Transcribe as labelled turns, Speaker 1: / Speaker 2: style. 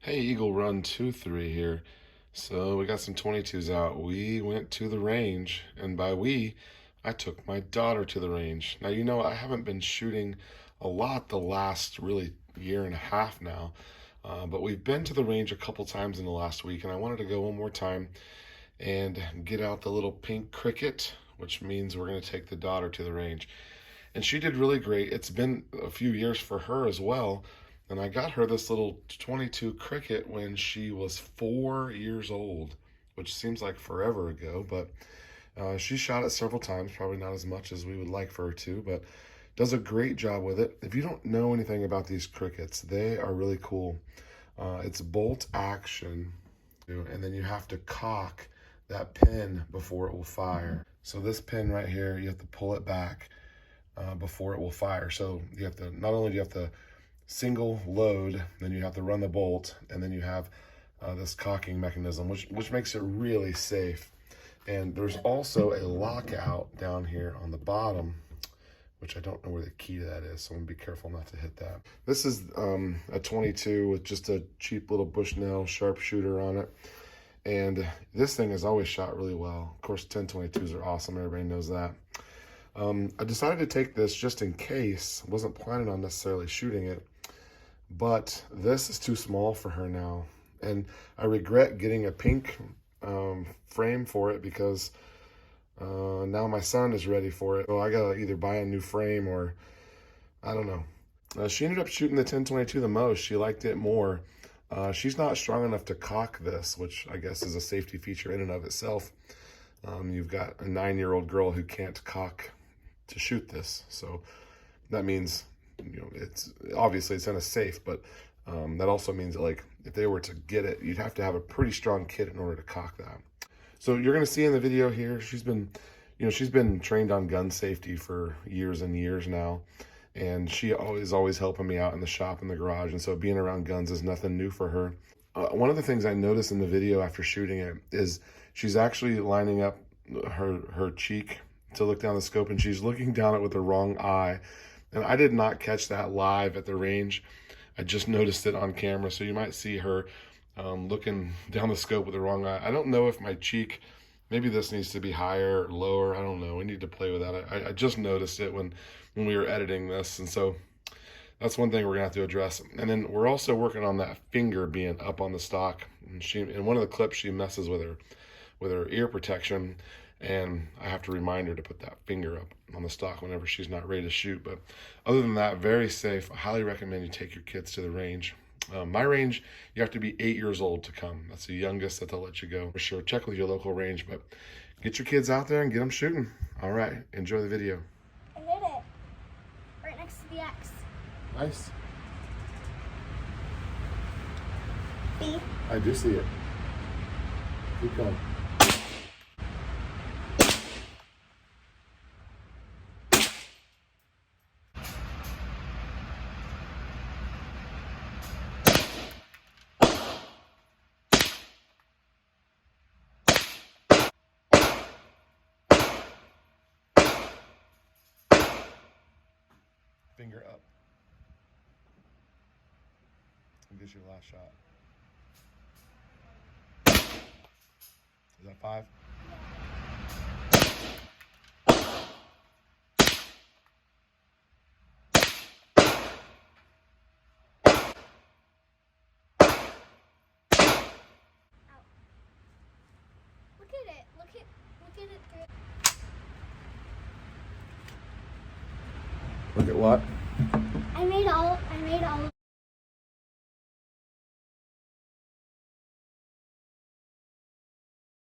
Speaker 1: Hey, Eagle Run 2-3 here. So we got some 22s out. We went to the range, and by we, I took my daughter to the range. Now, I haven't been shooting a lot the last really year and a half now, but we've been to the range a couple times in the last week, and I wanted to go one more time and get out the little pink cricket, which means we're going to take the daughter to the range. And she did really great. It's been a few years for her as well. And I got her this little 22 cricket when she was 4 years old, which seems like forever ago, but she shot it several times, probably not as much as we would like for her to, but does a great job with it. If you don't know anything about these crickets, they are really cool. It's bolt action, and then you have to cock that pin before it will fire. So this pin right here, you have to pull it back before it will fire. So you have to, not only do you have to single load, then you have to run the bolt, and then you have this cocking mechanism, which makes it really safe. And there's also a lockout down here on the bottom, which I don't know where the key to that is, so I'm gonna be careful not to hit that. This is a 22 with just a cheap little Bushnell sharpshooter on it, and this thing has always shot really well. Of course, 10-22s are awesome, everybody knows that. I decided to take this just in case. Wasn't planning on necessarily shooting it, but this is too small for her now, and I regret getting a pink frame for it because now my son is ready for it. So I gotta either buy a new frame or I don't know. She ended up shooting the 10-22 the most. She liked it more. She's not strong enough to cock this, which I guess is a safety feature in and of itself. You've got a 9-year-old girl who can't cock to shoot this, so that means it's obviously it's in a safe, but that also means that, like, if they were to get it, you'd have to have a pretty strong kit in order to cock that. So you're going to see in the video here, she's been trained on gun safety for years and years now, and she is always helping me out in the shop, in the garage, and so being around guns is nothing new for her. One of the things I noticed in the video after shooting it is she's actually lining up her cheek to look down the scope, and she's looking down it with the wrong eye. And I did not catch that live at the range. I just noticed it on camera. So you might see her looking down the scope with the wrong eye. I don't know if my cheek, maybe this needs to be higher or lower. I don't know. We need to play with that. I just noticed it when we were editing this. And so that's one thing we're gonna have to address. And then we're also working on that finger being up on the stock. And in one of the clips, she messes with her ear protection, and I have to remind her to put that finger up on the stock whenever she's not ready to shoot. But other than that, very safe. I highly recommend you take your kids to the range. My range, you have to be 8 years old to come. That's the youngest that they'll let you go. For sure, check with your local range, but get your kids out there and get them shooting. All right, enjoy the video.
Speaker 2: I hit it. Right next to the X.
Speaker 1: Nice.
Speaker 2: B.
Speaker 1: I do see it. Keep going. Finger up. And get your last shot. Is that 5?
Speaker 2: Look at it. Look at it through.
Speaker 1: Look at what?
Speaker 2: I made all